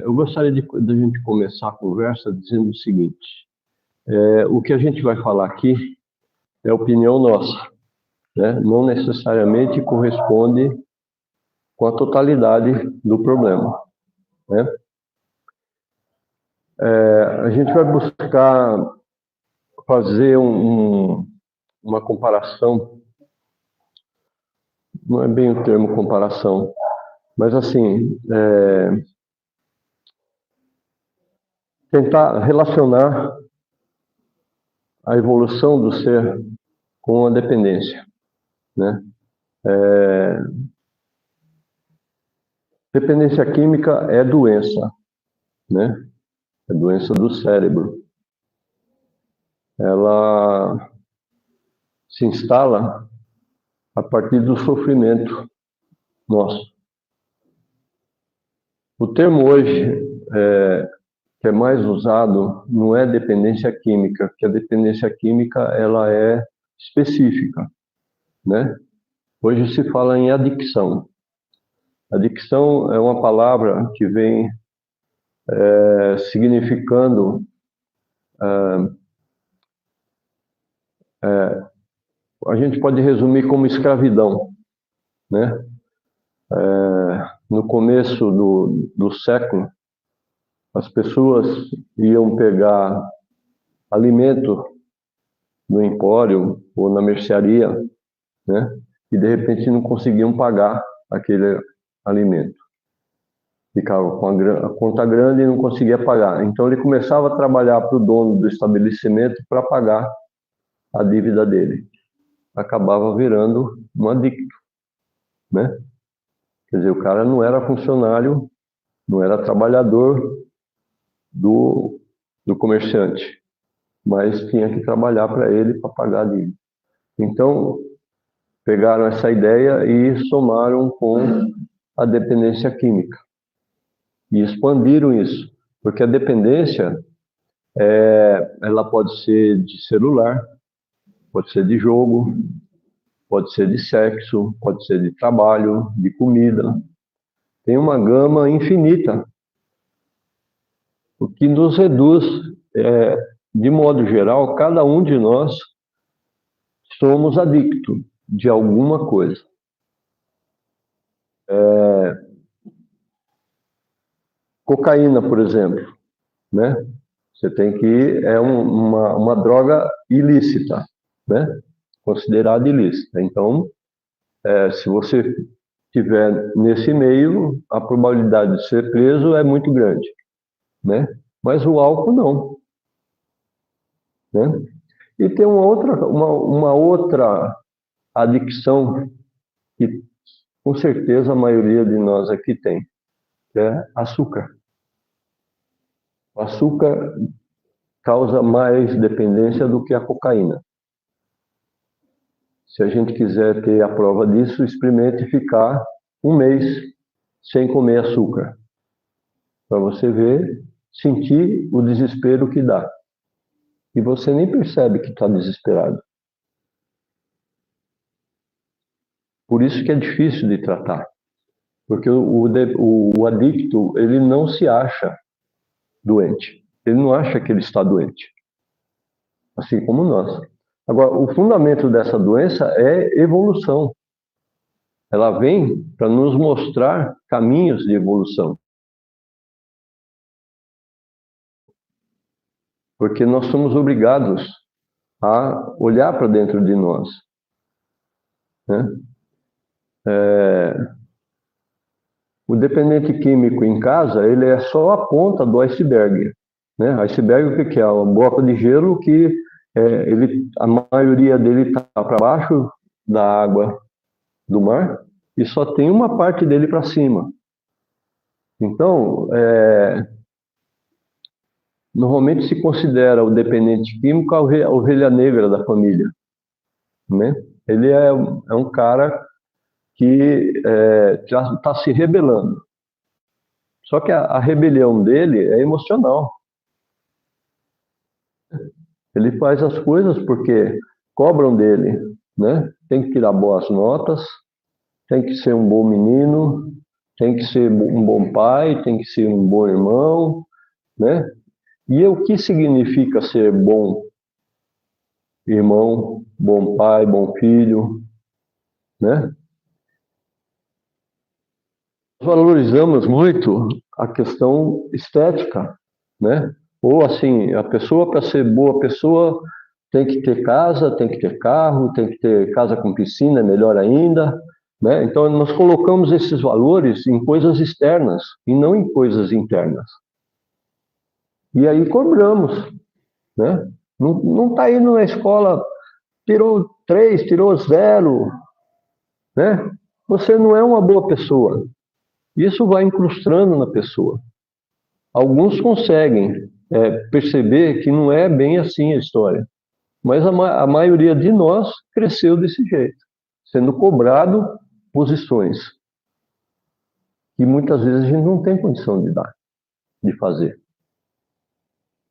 Eu gostaria de a gente começar a conversa dizendo o seguinte: o que a gente vai falar aqui é opinião nossa, né? Não necessariamente corresponde com a totalidade do problema, né? A gente vai buscar fazer uma comparação, não é bem o termo comparação, mas assim, tentar relacionar a evolução do ser com a dependência, né? Dependência química é doença, né? É doença do cérebro. Ela se instala a partir do sofrimento nosso. O termo hoje que é mais usado não é dependência química, porque a dependência química ela é específica, né? Hoje se fala em adicção. Adicção é uma palavra que vem significando a gente pode resumir como escravidão, né? No começo do século, as pessoas iam pegar alimento no empório ou na mercearia, né? E de repente não conseguiam pagar aquele alimento. Ficava com a conta grande e não conseguia pagar. Então ele começava a trabalhar para o dono do estabelecimento para pagar a dívida dele. Acabava virando um adicto, né? Quer dizer, o cara não era funcionário, não era trabalhador do comerciante, mas tinha que trabalhar para ele para pagar a dívida. Então, pegaram essa ideia e somaram com a dependência química. E expandiram isso, porque a dependência, ela pode ser de celular, pode ser de jogo, pode ser de sexo, pode ser de trabalho, de comida. Tem uma gama infinita, o que nos reduz, de modo geral, cada um de nós somos adictos de alguma coisa. Cocaína, por exemplo, né? Você tem que uma droga ilícita, né? Considerada ilícita. Então, se você estiver nesse meio, a probabilidade de ser preso é muito grande, né? Mas o álcool não, né? E tem uma outra adicção que com certeza a maioria de nós aqui tem, que é açúcar. O açúcar causa mais dependência do que a cocaína. Se a gente quiser ter a prova disso, experimente ficar um mês sem comer açúcar, para você ver, sentir o desespero que dá. E você nem percebe que está desesperado. Por isso que é difícil de tratar. Porque o adicto, ele não se acha doente. Ele não acha que ele está doente. Assim como nós. Agora, o fundamento dessa doença é evolução. Ela vem para nos mostrar caminhos de evolução. Porque nós somos obrigados a olhar para dentro de nós, né? O dependente químico em casa, ele é só a ponta do iceberg, né? Iceberg, o que é? Uma bloco de gelo que a maioria dele está para baixo da água do mar e só tem uma parte dele para cima. Então, normalmente se considera o dependente químico a ovelha negra da família, né? Ele é um cara que já está se rebelando. Só que a rebelião dele é emocional. Ele faz as coisas porque cobram dele, né? Tem que tirar boas notas, tem que ser um bom menino, tem que ser um bom pai, tem que ser um bom irmão, né? E o que significa ser bom irmão, bom pai, bom filho, né? Valorizamos muito a questão estética, né? Ou assim, a pessoa, para ser boa pessoa, tem que ter casa, tem que ter carro, tem que ter casa com piscina, melhor ainda, né? Então, nós colocamos esses valores em coisas externas e não em coisas internas. E aí cobramos, né? Não está indo na escola, tirou 3, tirou 0, né? Você não é uma boa pessoa. Isso vai incrustando na pessoa. Alguns conseguem perceber que não é bem assim a história, mas a maioria de nós cresceu desse jeito, sendo cobrado posições que muitas vezes a gente não tem condição de dar, de fazer,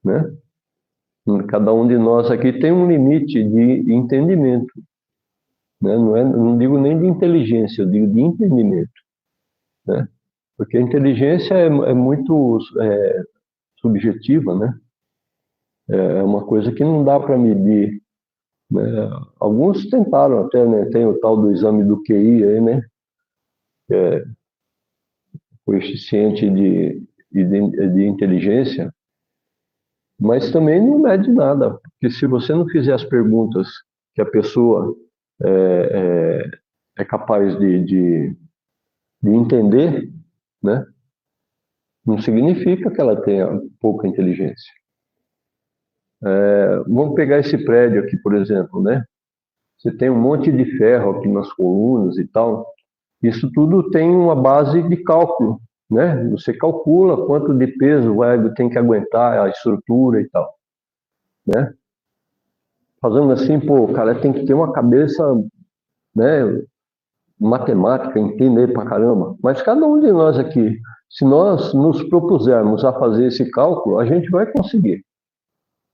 né? Cada um de nós aqui tem um limite de entendimento, né? Não digo nem de inteligência, eu digo de entendimento, né? Porque a inteligência é muito subjetiva, né? É uma coisa que não dá para medir, né? Alguns tentaram até, né? Tem o tal do exame do QI aí, né? Coeficiente de inteligência, mas também não mede nada, porque se você não fizer as perguntas que a pessoa é capaz de entender, né? Não significa que ela tenha pouca inteligência. Vamos pegar esse prédio aqui, por exemplo, né? Você tem um monte de ferro aqui nas colunas e tal. Isso tudo tem uma base de cálculo, né? Você calcula quanto de peso tem que aguentar a estrutura e tal, né? Fazendo assim, pô, o cara tem que ter uma cabeça, né, matemática, entender pra caramba. Mas cada um de nós aqui, se nós nos propusermos a fazer esse cálculo, a gente vai conseguir.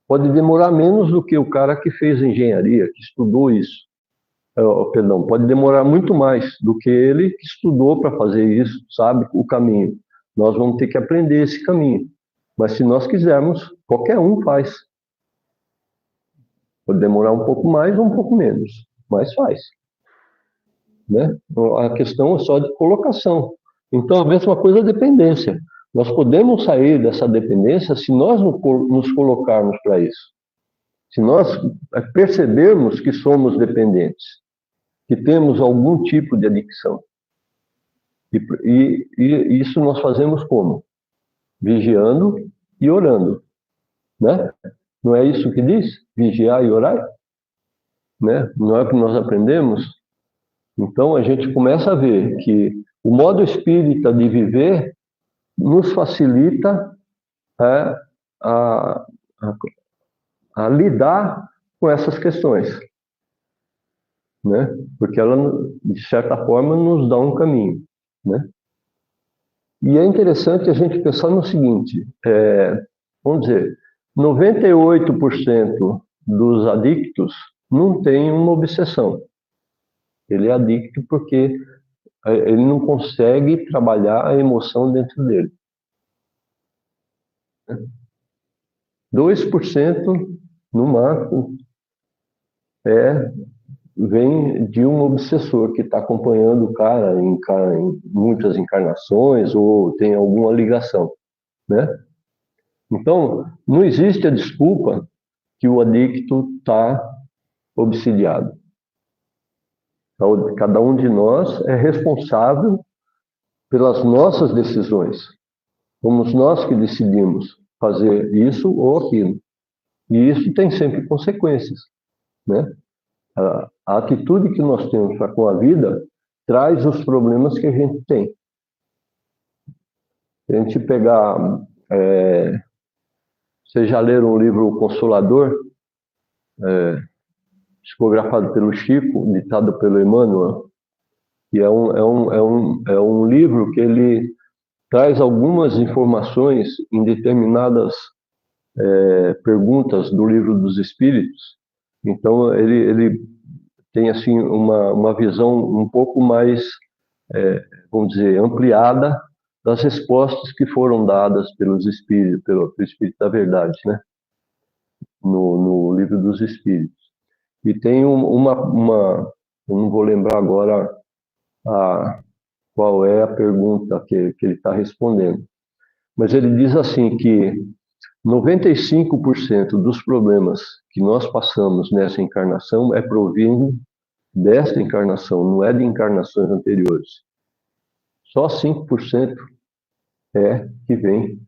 Pode demorar menos do que o cara que fez engenharia, que estudou isso. Perdão, pode demorar muito mais do que ele que estudou para fazer isso, sabe o caminho. Nós vamos ter que aprender esse caminho. Mas se nós quisermos, qualquer um faz. Pode demorar um pouco mais ou um pouco menos, mas faz, né? A questão é só de colocação. Então, a mesma coisa é a dependência. Nós podemos sair dessa dependência se nós nos colocarmos para isso. Se nós percebermos que somos dependentes, que temos algum tipo de adicção. E isso nós fazemos como? Vigiando e orando, né? Não é isso que diz? Vigiar e orar? Né? Não é o que nós aprendemos? Então a gente começa a ver que o modo espírita de viver nos facilita a, a, a lidar com essas questões, né? Porque ela, de certa forma, nos dá um caminho, né? E é interessante a gente pensar no seguinte, vamos dizer, 98% dos adictos não tem uma obsessão. Ele é adicto porque ele não consegue trabalhar a emoção dentro dele. 2% no máximo vem de um obsessor que está acompanhando o cara em muitas encarnações ou tem alguma ligação, né? Então, não existe a desculpa que o adicto está obsidiado. Então, cada um de nós é responsável pelas nossas decisões. Somos nós que decidimos fazer isso ou aquilo. E isso tem sempre consequências, né? A atitude que nós temos para com a vida traz os problemas que a gente tem. Se a gente pegar... vocês já leram o livro O Consolador? Psicografado pelo Chico, ditado pelo Emmanuel, e é um livro que ele traz algumas informações em determinadas perguntas do Livro dos Espíritos. Então ele tem assim uma visão um pouco mais vamos dizer, ampliada das respostas que foram dadas pelos Espíritos, pelo Espírito da Verdade, né? No Livro dos Espíritos. E tem eu não vou lembrar agora qual é a pergunta que ele está respondendo, mas ele diz assim que 95% dos problemas que nós passamos nessa encarnação é provindo desta encarnação, não é de encarnações anteriores. Só 5% é que vem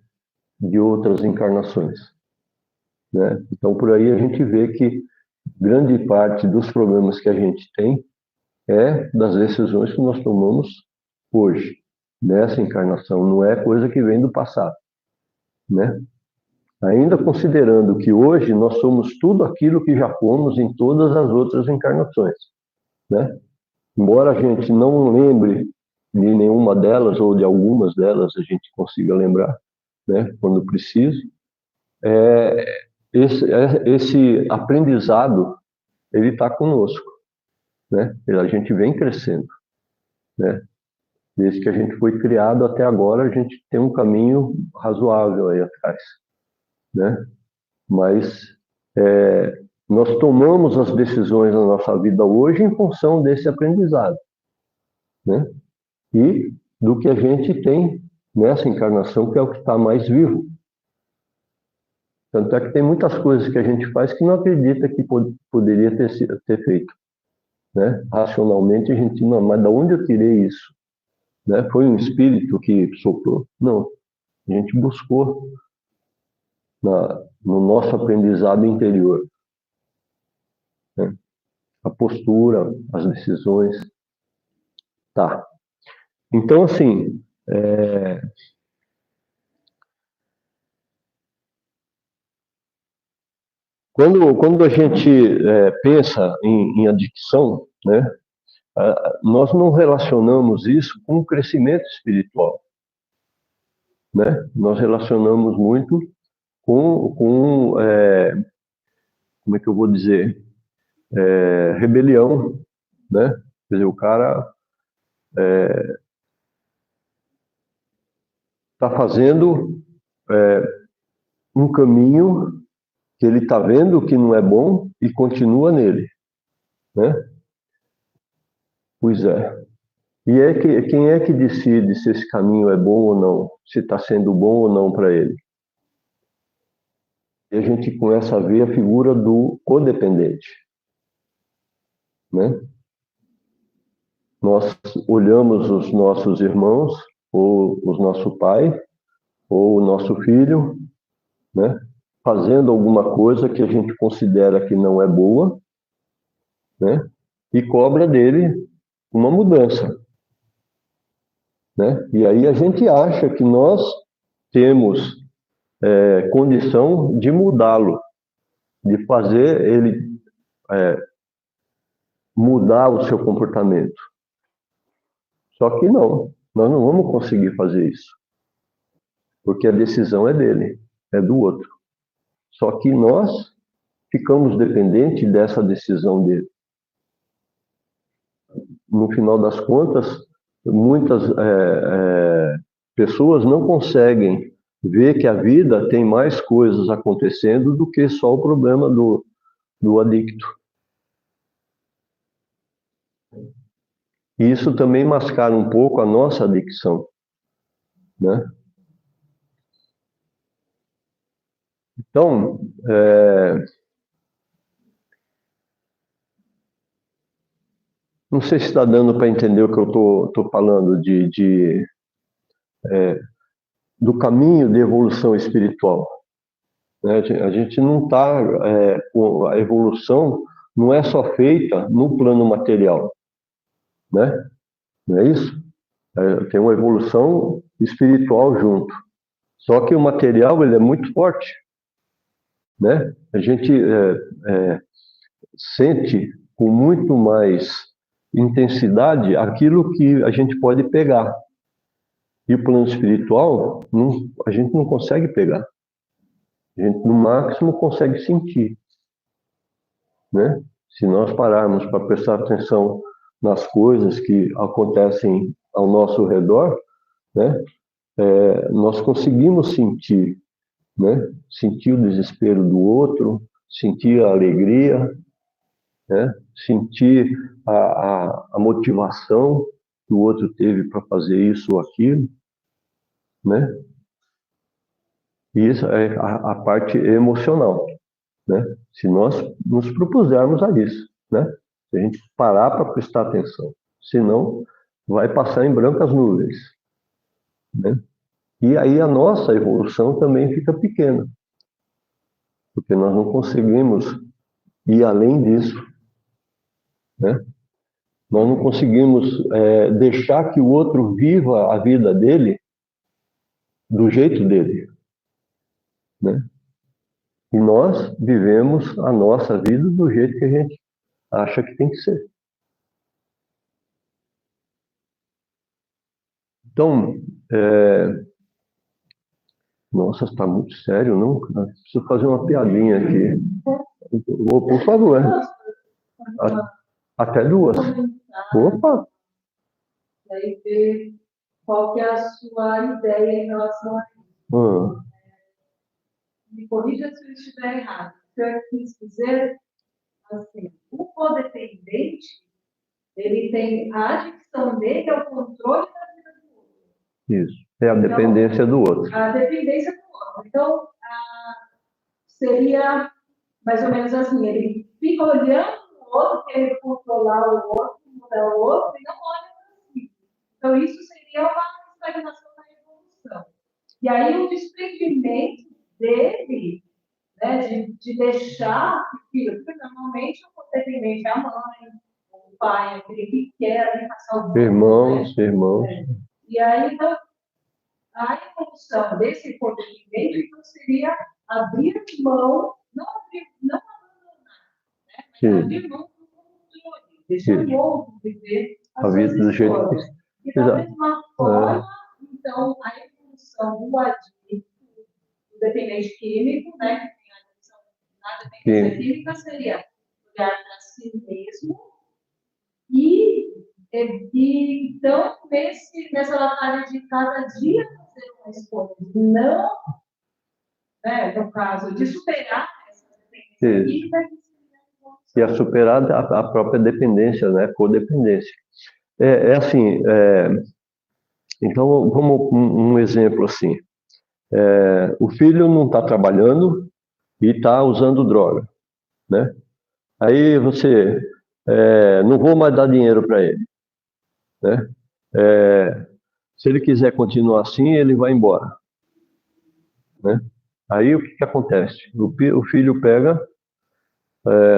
de outras encarnações, né? Então, por aí a gente vê que grande parte dos problemas que a gente tem é das decisões que nós tomamos hoje, nessa encarnação, não é coisa que vem do passado, né? Ainda considerando que hoje nós somos tudo aquilo que já fomos em todas as outras encarnações, né? Embora a gente não lembre de nenhuma delas ou de algumas delas, a gente consiga lembrar, né, quando preciso, esse aprendizado ele está conosco, né? A gente vem crescendo, né? Desde que a gente foi criado até agora, a gente tem um caminho razoável aí atrás, né? Mas nós tomamos as decisões na nossa vida hoje em função desse aprendizado, né? E do que a gente tem nessa encarnação, que é o que está mais vivo. Tanto é que tem muitas coisas que a gente faz que não acredita que poderia ter feito, né? Racionalmente a gente, não, mas de onde eu tirei isso? Né? Foi um espírito que soprou? Não, a gente buscou no nosso aprendizado interior, né? A postura, as decisões. Tá. Então, assim, quando a gente pensa em adicção, né, nós não relacionamos isso com o crescimento espiritual, né? Nós relacionamos muito com como é que eu vou dizer, rebelião, né? Quer dizer, o cara está fazendo um caminho que ele está vendo que não é bom e continua nele, né? Pois é. E quem é que decide se esse caminho é bom ou não, se está sendo bom ou não para ele? E a gente começa a ver a figura do codependente, né? Nós olhamos os nossos irmãos, ou o nosso pai, ou o nosso filho, né, fazendo alguma coisa que a gente considera que não é boa, né, e cobra dele uma mudança, né? E aí a gente acha que nós temos condição de mudá-lo, de fazer ele mudar o seu comportamento. Só que não, nós não vamos conseguir fazer isso, porque a decisão é dele, é do outro. Só que nós ficamos dependentes dessa decisão dele. No final das contas, muitas pessoas não conseguem ver que a vida tem mais coisas acontecendo do que só o problema do adicto. E isso também mascara um pouco a nossa adicção, né? Então, não sei se está dando para entender o que eu estou falando do caminho de evolução espiritual, né? A gente não está... a evolução não é só feita no plano material, né? Não é isso? Tem uma evolução espiritual junto. Só que o material ele é muito forte, né? A gente sente com muito mais intensidade aquilo que a gente pode pegar. E o plano espiritual, a gente não consegue pegar. A gente, no máximo, consegue sentir, né? Se nós pararmos para prestar atenção nas coisas que acontecem ao nosso redor, né, nós conseguimos sentir, né, sentir o desespero do outro, sentir a alegria, né, sentir a motivação que o outro teve para fazer isso ou aquilo, né? Isso é a parte emocional, né? Se nós nos propusermos a isso, né? Se a gente parar para prestar atenção, senão vai passar em brancas nuvens, né? E aí a nossa evolução também fica pequena, porque nós não conseguimos ir além disso, né? Nós não conseguimos deixar que o outro viva a vida dele do jeito dele, né? E nós vivemos a nossa vida do jeito que a gente acha que tem que ser. Então, nossa, está muito sério, não? Preciso fazer uma piadinha aqui. Por favor. Até 2. Opa! Daí ver qual que é a sua ideia em relação a isso. Me corrija se eu estiver errado. O que eu quis dizer, assim, o codependente, ele tem a adicção dele ao controle da vida do outro. Isso, é a dependência do outro. A dependência do outro. Então, seria mais ou menos assim, ele fica olhando o outro, querendo controlar o outro, mudar o outro, e não olha para si. Então, isso seria uma estagnação da evolução. E aí, o desprendimento dele, né, de deixar que, porque normalmente o codependente é a mãe, o pai, aquele que quer ali passar o irmãos. E aí, então, a evolução desse codependente então, seria abrir mão, não abandonar, né, mas abrir mão do controle, deixar o outro viver a vida do jeito que... E da mesma forma, então, a evolução do adicto, do dependente químico, né, que tem a adicção na dependência química, seria olhar para si mesmo e então, nessa batalha de cada dia fazer uma escolha, não, né, no caso, de superar essa dependência química. E a superar a própria dependência, né, codependência. Assim, então, vamos um exemplo assim. O filho não está trabalhando e está usando droga, né? Aí você, não vou mais dar dinheiro para ele, né? Se ele quiser continuar assim, ele vai embora, né? Aí o que acontece? O filho pega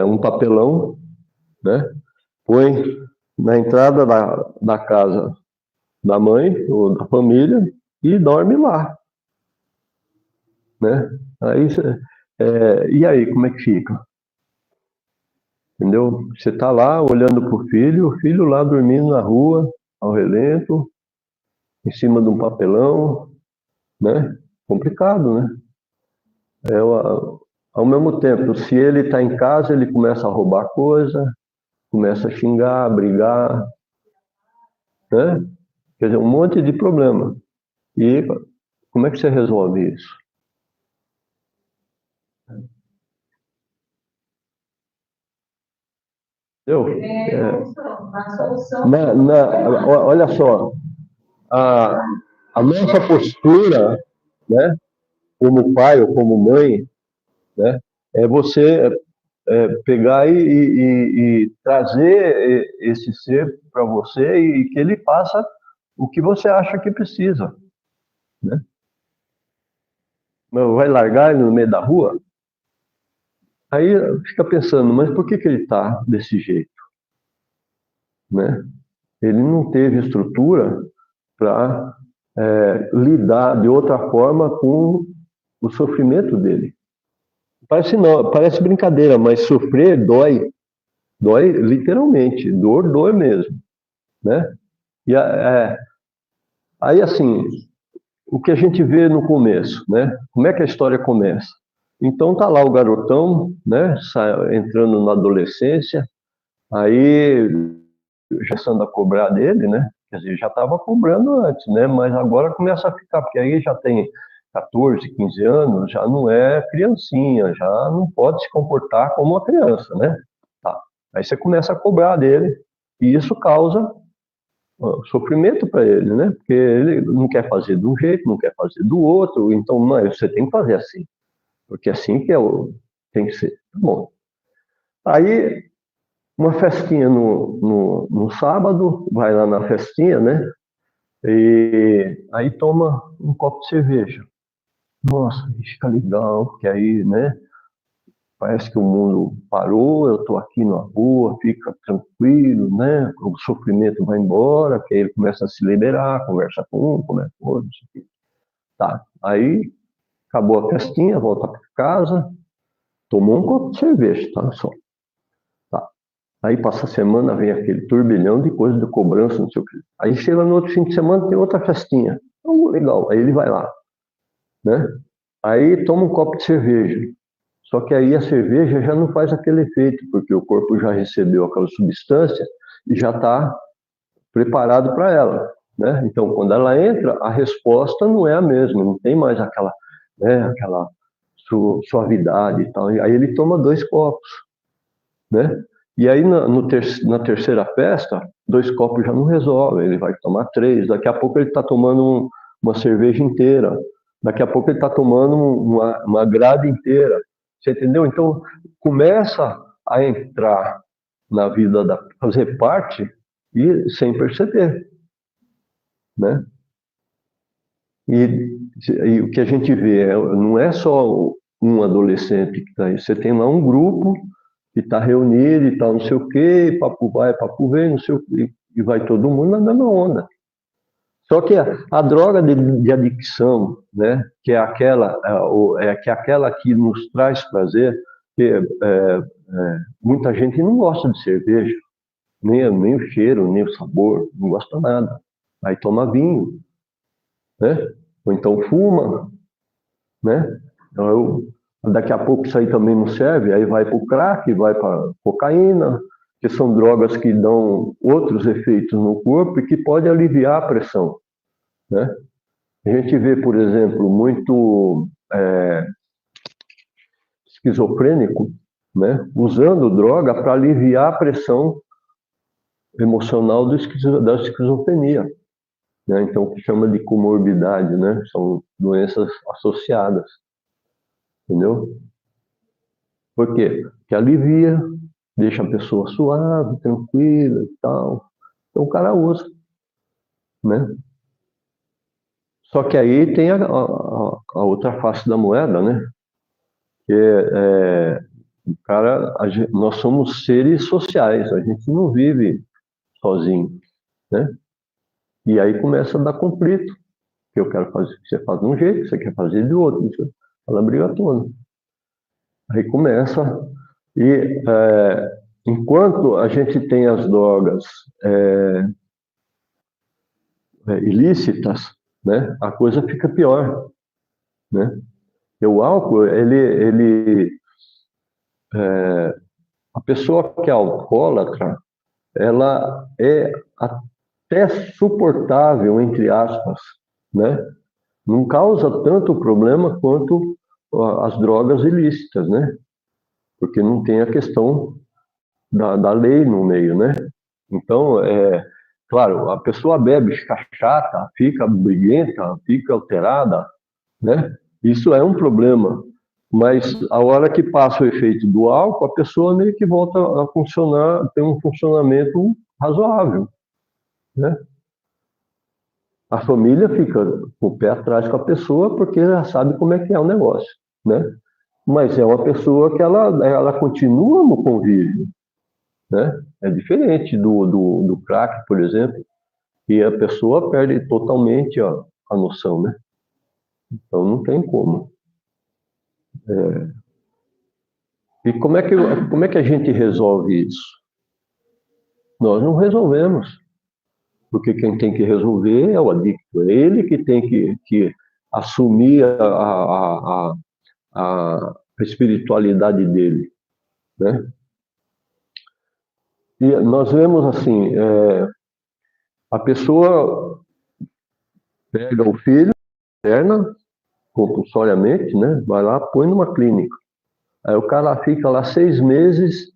um papelão, né? Põe na entrada da casa da mãe ou da família e dorme lá, né? Aí, e aí, como é que fica? Entendeu? Você está lá olhando para o filho lá dormindo na rua, ao relento, em cima de um papelão, né? Complicado, né? Ao mesmo tempo, se ele está em casa, ele começa a roubar coisa, começa a xingar, a brigar, né? Quer dizer, um monte de problema. E como é que você resolve isso? Entendeu? Olha só, a nossa postura, né, como pai ou como mãe, né, é você pegar e trazer esse ser para você e que ele faça o que você acha que precisa, né? Vai largar ele no meio da rua? Aí fica pensando, mas por que ele está desse jeito? Né? Ele não teve estrutura para lidar de outra forma com o sofrimento dele. Parece brincadeira, mas sofrer dói literalmente, dor mesmo, né? E aí assim, o que a gente vê no começo, né? Como é que a história começa? Então tá lá o garotão, né? Entrando na adolescência, aí começando a cobrar dele, né? Quer dizer, já estava cobrando antes, né? Mas agora começa a ficar, porque aí já tem 14, 15 anos, já não é criancinha, já não pode se comportar como uma criança, né? Tá. Aí você começa a cobrar dele, e isso causa sofrimento para ele, né? Porque ele não quer fazer de um jeito, não quer fazer do outro, então, mãe, você tem que fazer assim, porque assim que tem que ser. Tá bom. Aí, uma festinha no sábado, vai lá na festinha, né? E aí toma um copo de cerveja. Nossa, fica legal, porque aí, né? Parece que o mundo parou, eu estou aqui na rua, fica tranquilo, né? O sofrimento vai embora, que aí ele começa a se liberar, conversa com um, começa com outro, isso aqui. Tá. Aí acabou a festinha, volta para casa, tomou um copo de cerveja, tá? Só. Tá. Aí passa a semana, vem aquele turbilhão de coisas de cobrança, não sei o quê. Aí chega no outro fim de semana, tem outra festinha. Então, legal, aí ele vai lá, né? Aí toma um copo de cerveja. Só que aí a cerveja já não faz aquele efeito, porque o corpo já recebeu aquela substância e já está preparado para ela, né? Então, quando ela entra, a resposta não é a mesma, não tem mais aquela, né, aquela suavidade e tal. E aí ele toma 2 copos, né? E aí na terceira festa, 2 copos já não resolve, ele vai tomar 3. Daqui a pouco ele está tomando uma cerveja inteira. Daqui a pouco ele está tomando uma grade inteira. Você entendeu? Então, começa a entrar na vida, fazer parte, e sem perceber, né? E o que a gente vê não é só um adolescente que está aí, você tem lá um grupo que está reunido e tal, não sei o quê, papo vai, papo vem, não sei o quê, e vai todo mundo na mesma onda. Só que a droga de adicção, né, que é aquela que nos traz prazer, que muita gente não gosta de cerveja, nem o cheiro, nem o sabor, não gosta nada. Aí toma vinho, né? Ou então fuma, né? Então, daqui a pouco isso aí também não serve, aí vai para o crack, vai para cocaína, que são drogas que dão outros efeitos no corpo e que podem aliviar a pressão, né? A gente vê, por exemplo, muito esquizofrênico, né, usando droga para aliviar a pressão emocional da esquizofrenia, né? Então, o que chama de comorbidade, né? São doenças associadas, entendeu? Por quê? Porque alivia, deixa a pessoa suave, tranquila e tal. Então, o cara usa, né? Só que aí tem a outra face da moeda, né? Que cara, nós somos seres sociais, a gente não vive sozinho, né? E aí começa a dar conflito, que eu quero fazer, você faz de um jeito, você quer fazer de outro, ela briga toda. Aí começa, e enquanto a gente tem as drogas ilícitas, né, a coisa fica pior, né? E o álcool, a pessoa que é alcoólatra, ela é até suportável, entre aspas, né? Não causa tanto problema quanto as drogas ilícitas, né? Porque não tem a questão da lei no meio, né? Então, claro, a pessoa bebe, fica chata, fica briguenta, fica alterada, né? Isso é um problema. Mas a hora que passa o efeito do álcool, a pessoa meio que volta a funcionar, tem um funcionamento razoável, né? A família fica com o pé atrás com a pessoa porque já sabe como é que é o negócio, né? Mas é uma pessoa que ela continua no convívio, né? É diferente do crack, por exemplo, que a pessoa perde totalmente a noção, né? Então não tem como. E como é que a gente resolve isso? Nós não resolvemos, porque quem tem que resolver é o adicto, é ele que tem que assumir a espiritualidade dele, né? E nós vemos assim, A pessoa pega o filho, interna compulsoriamente, né? Vai lá, põe numa clínica. Aí o cara fica lá 6 meses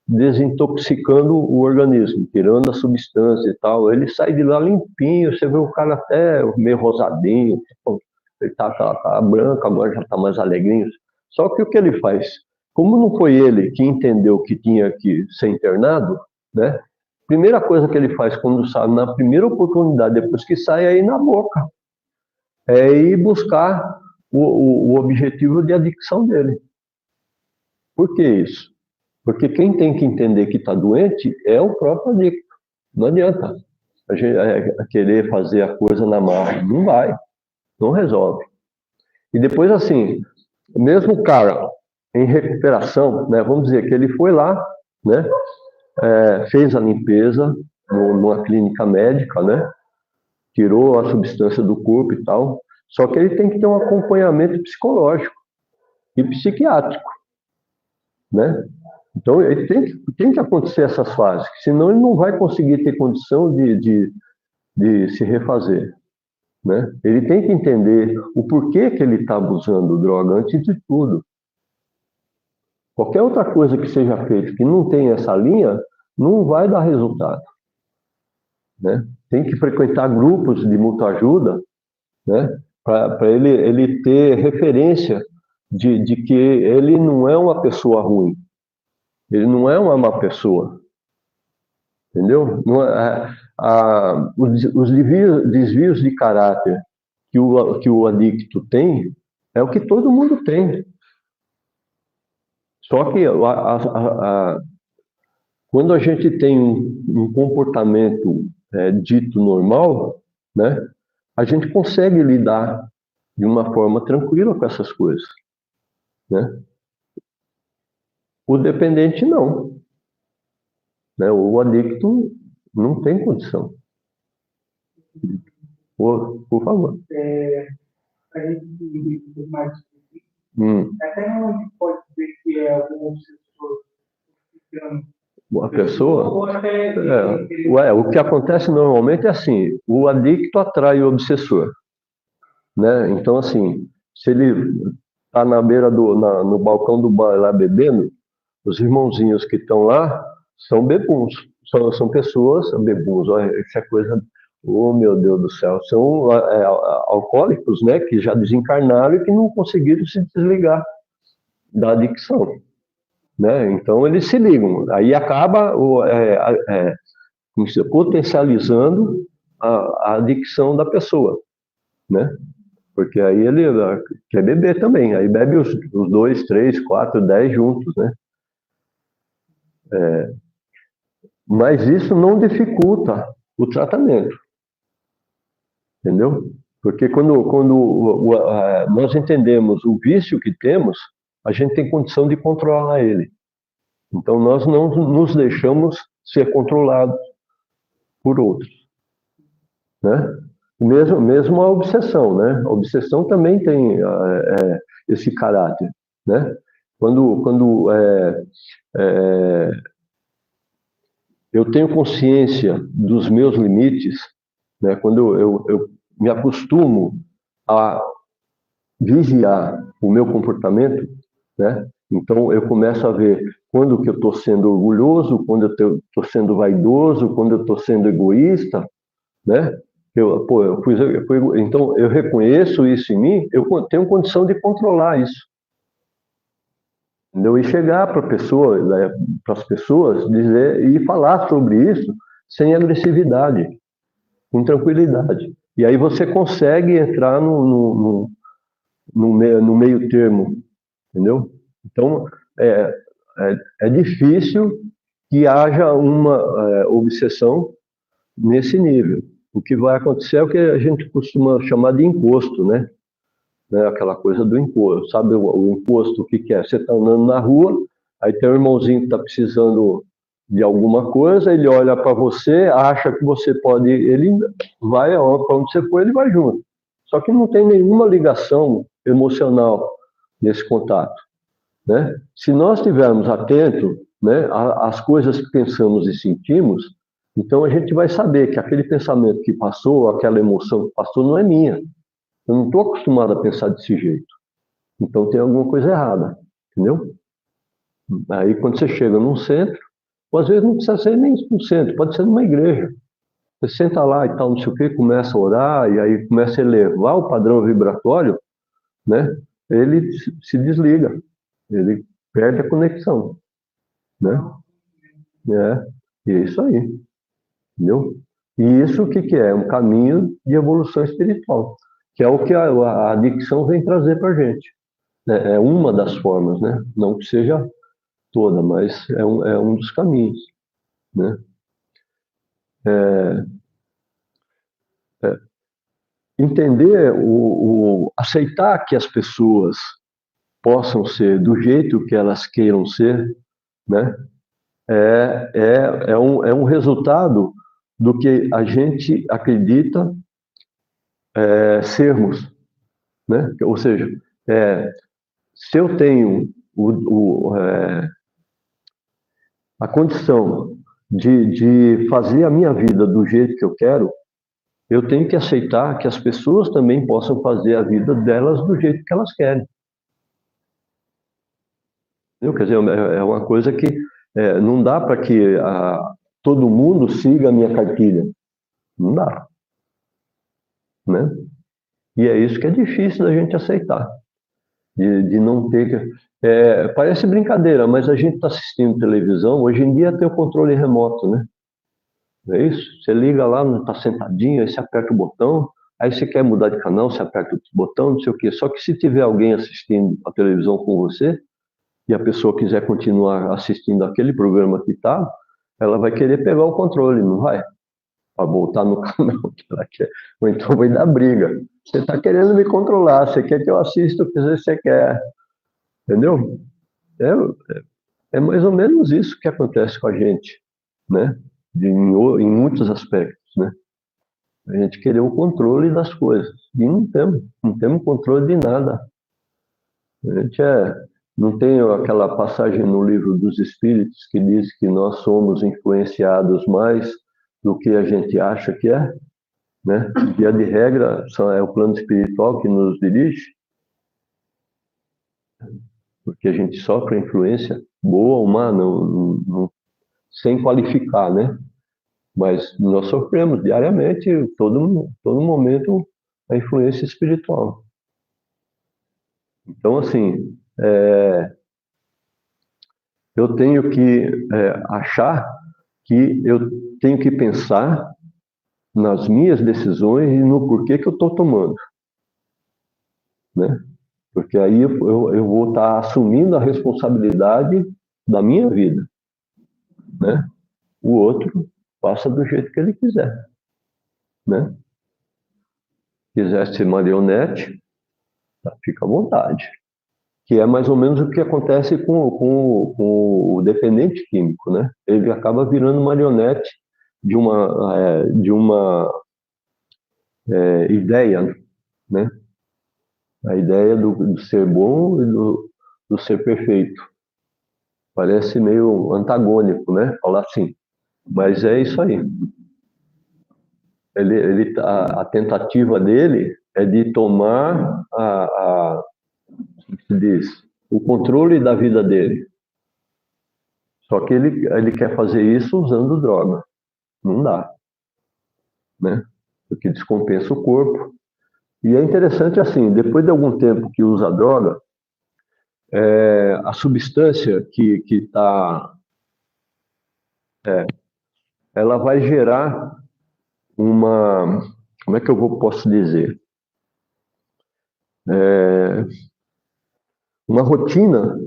desintoxicando o organismo, tirando a substância e tal. Ele sai de lá limpinho, você vê o cara até meio rosadinho, ele tá branco, agora já tá mais alegrinho. Só que o que ele faz? Como não foi ele que entendeu que tinha que ser internado, né? Primeira coisa que ele faz quando sai, na primeira oportunidade, depois que sai, é ir na boca. É ir buscar o objetivo de adicção dele. Por que isso? Porque quem tem que entender que está doente é o próprio adicto. Não adianta a gente querer fazer a coisa na marra. Não vai, não resolve. E depois, assim, mesmo o cara em recuperação, né, vamos dizer que ele foi lá, né, fez a limpeza numa clínica médica, né, tirou a substância do corpo e tal, só que ele tem que ter um acompanhamento psicológico e psiquiátrico, né? Então, ele tem que acontecer essas fases, senão ele não vai conseguir ter condição de se refazer, né? Ele tem que entender o porquê que ele está abusando droga antes de tudo. Qualquer outra coisa que seja feita que não tenha essa linha, não vai dar resultado, né? Tem que frequentar grupos de mútua ajuda, né? Para ele ter referência de que ele não é uma pessoa ruim, ele não é uma má pessoa, entendeu? Os desvios de caráter que o adicto tem é o que todo mundo tem. Só que quando a gente tem um comportamento dito normal, né, a gente consegue lidar de uma forma tranquila com essas coisas, né? O dependente não, né? O adicto não tem condição. Por favor. A gente mais até onde pode ver que é algum obsessor ficando. A pessoa? O que acontece normalmente é assim, o adicto atrai o obsessor, né? Então, assim, se ele está na beira no balcão do bar lá bebendo, os irmãozinhos que estão lá são bebuns, são pessoas, bebuns, olha, isso é coisa, oh meu Deus do céu, são alcoólicos, né, que já desencarnaram e que não conseguiram se desligar da adicção, né? Então eles se ligam, aí acaba potencializando a adicção da pessoa, né? Porque aí ele quer beber também, aí bebe os 2, 3, 4, 10 juntos, né? Mas isso não dificulta o tratamento, entendeu? Porque quando nós entendemos o vício que temos, a gente tem condição de controlar ele. Então nós não nos deixamos ser controlados por outros, né? Mesmo a obsessão, né? A obsessão também tem esse caráter, né? Quando eu tenho consciência dos meus limites, né? Quando eu me acostumo a vigiar o meu comportamento, né? Então eu começo a ver quando que eu estou sendo orgulhoso, quando eu estou sendo vaidoso, quando eu estou sendo egoísta, né? Então eu reconheço isso em mim, eu tenho condição de controlar isso. Entendeu? E chegar para as pessoas, dizer e falar sobre isso sem agressividade, com tranquilidade. E aí você consegue entrar no meio termo, entendeu? Então, é difícil que haja uma obsessão nesse nível. O que vai acontecer é o que a gente costuma chamar de encosto, né? Aquela coisa do imposto. Sabe o imposto, o que é? Você está andando na rua, aí tem um irmãozinho que está precisando de alguma coisa, ele olha para você, acha que você pode, ele vai para onde você for, ele vai junto. Só que não tem nenhuma ligação emocional nesse contato, né? Se nós estivermos atentos, né, às coisas que pensamos e sentimos, Então a gente vai saber que aquele pensamento que passou, aquela emoção que passou, não é minha. Eu não estou acostumado a pensar desse jeito. Então tem alguma coisa errada, entendeu? Aí quando você chega num centro, ou às vezes não precisa ser nem num centro, pode ser numa igreja. Você senta lá e tal, não sei o quê, começa a orar, e aí começa a elevar o padrão vibratório, né? Ele se desliga, ele perde a conexão, né? É isso aí, entendeu? E isso o que que é? É um caminho de evolução espiritual, que é o que a adicção vem trazer para a gente. É uma das formas, né? Não que seja toda, mas é um dos caminhos, né? É, entender, aceitar que as pessoas possam ser do jeito que elas queiram ser, né? É um resultado do que a gente acredita sermos, né? Ou seja, se eu tenho a condição de fazer a minha vida do jeito que eu quero, eu tenho que aceitar que as pessoas também possam fazer a vida delas do jeito que elas querem. Entendeu? Quer dizer, é uma coisa que não dá para que todo mundo siga a minha cartilha. Não dá. Né? E é isso que é difícil da gente aceitar. De não ter... parece brincadeira, mas a gente está assistindo televisão, hoje em dia tem o controle remoto, né? Não é isso? Você liga lá, está sentadinho, aí você aperta o botão, aí você quer mudar de canal, você aperta o botão, não sei o quê. Só que se tiver alguém assistindo a televisão com você, e a pessoa quiser continuar assistindo aquele programa que está, ela vai querer pegar o controle, não vai? Para voltar no canal que ela quer. Ou então vai dar briga. Você está querendo me controlar, você quer que eu assista o que você quer. Entendeu? É mais ou menos isso que acontece com a gente, né? Em muitos aspectos, né? A gente querer o controle das coisas. E não temos controle de nada. A gente não tem aquela passagem no livro dos Espíritos que diz que nós somos influenciados mais do que a gente acha que é, né? Via de regra, é o plano espiritual que nos dirige, porque a gente sofre influência boa ou má, sem qualificar, né? Mas nós sofremos diariamente, todo momento, a influência espiritual. Então, assim, eu tenho que achar que eu tenho que pensar nas minhas decisões e no porquê que eu estou tomando, né? Porque aí eu vou estar assumindo a responsabilidade da minha vida, né? O outro passa do jeito que ele quiser, né? Quiser ser marionete, fica à vontade. Que é mais ou menos o que acontece com o dependente químico, né? Ele acaba virando marionete de uma ideia, né? A ideia do ser bom e do ser perfeito. Parece meio antagônico, né? Falar assim. Mas é isso aí. A tentativa dele é de tomar se diz, o controle da vida dele. Só que ele quer fazer isso usando droga. Não dá, né? Porque descompensa o corpo. E é interessante assim, depois de algum tempo que usa a droga, a substância que está... ela vai gerar uma... Como é que eu posso dizer? Uma rotina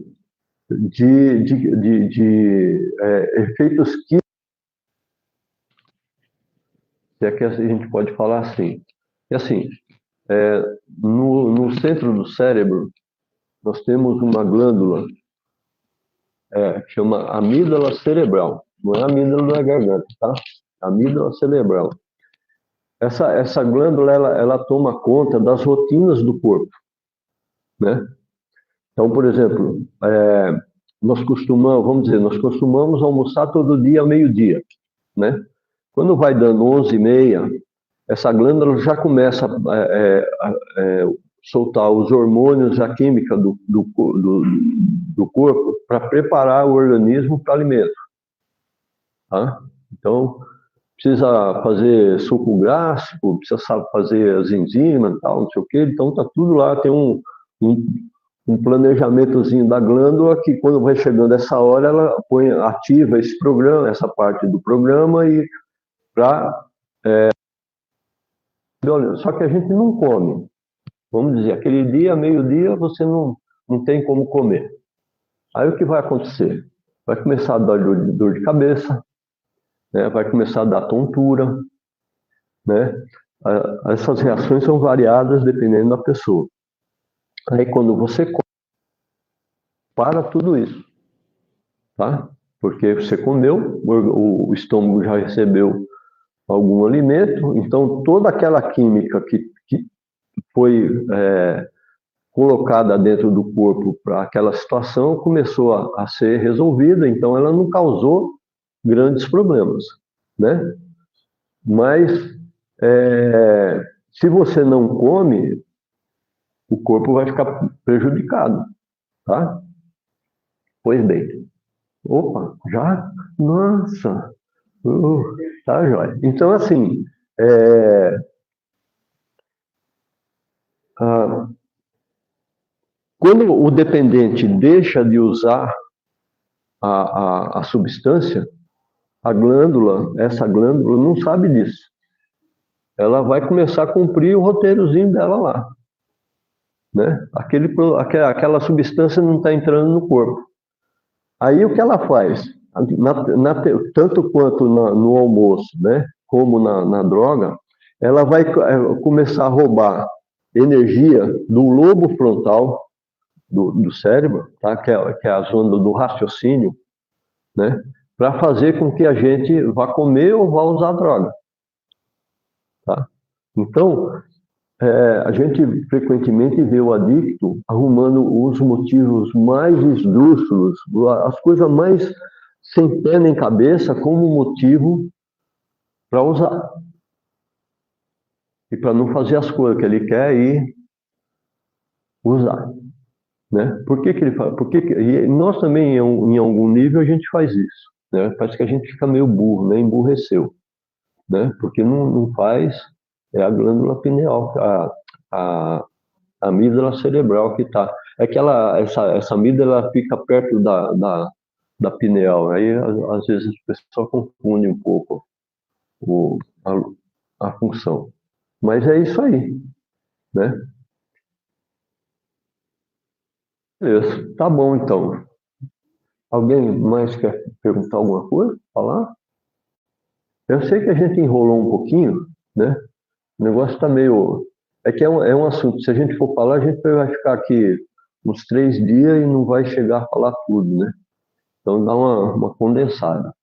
de efeitos químicos, se é que a gente pode falar assim. E assim, no centro do cérebro, nós temos uma glândula que chama amígdala cerebral. Não é amígdala da garganta, tá? Amígdala cerebral. Essa glândula, ela toma conta das rotinas do corpo, né? Então, por exemplo, nós costumamos almoçar todo dia ao meio-dia, né? Quando vai dando 11h30, essa glândula já começa a soltar os hormônios, a química do corpo para preparar o organismo para alimento. Tá? Então, precisa fazer suco gástrico, precisa fazer as enzimas, tal, não sei o quê. Então, tá tudo lá, tem um planejamentozinho da glândula que, quando vai chegando essa hora, ela ativa esse programa, essa parte do programa, e para... só que a gente não come. Vamos dizer, aquele dia, meio-dia, você não tem como comer. Aí o que vai acontecer? Vai começar a dar dor de cabeça, né? Vai começar a dar tontura, né? Essas reações são variadas dependendo da pessoa. Aí quando você come, para tudo isso, tá? Porque você comeu, o estômago já recebeu algum alimento, então toda aquela química que foi colocada dentro do corpo para aquela situação começou a ser resolvida, então ela não causou grandes problemas, né? Mas se você não come, o corpo vai ficar prejudicado, tá? Pois bem. Opa, já? Nossa! Tá, jóia. Então, assim, quando o dependente deixa de usar a substância, essa glândula não sabe disso. Ela vai começar a cumprir o roteirozinho dela lá, né? Aquela substância não está entrando no corpo. Aí o que ela faz? Tanto quanto no almoço, né, como na droga, ela vai começar a roubar energia do lobo frontal do cérebro, tá? que é a zona do raciocínio, né, para fazer com que a gente vá comer ou vá usar droga. Tá? Então, a gente frequentemente vê o adicto arrumando os motivos mais esdrúxulos, as coisas mais sem pé nem cabeça, como motivo para usar. E para não fazer as coisas que ele quer e usar. Né? Por que ele faz? E nós também, em algum nível, a gente faz isso. Né? Parece que a gente fica meio burro, né? Emburreceu. Né? Porque não faz, é a glândula pineal, a amígdala cerebral que está. É que essa amígdala ela fica perto da pineal. Aí, às vezes, as pessoas confundem um pouco a função. Mas é isso aí. Né? Isso. Tá bom, então. Alguém mais quer perguntar alguma coisa? Falar? Eu sei que a gente enrolou um pouquinho, né? O negócio está meio... É que é um assunto, se a gente for falar, a gente vai ficar aqui uns 3 dias e não vai chegar a falar tudo, né? Então dá uma condensada.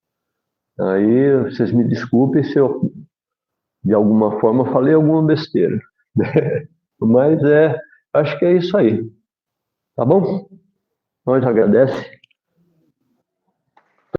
Aí vocês me desculpem se eu, de alguma forma, falei alguma besteira. Né? Mas acho que é isso aí. Tá bom? Nós agradecemos.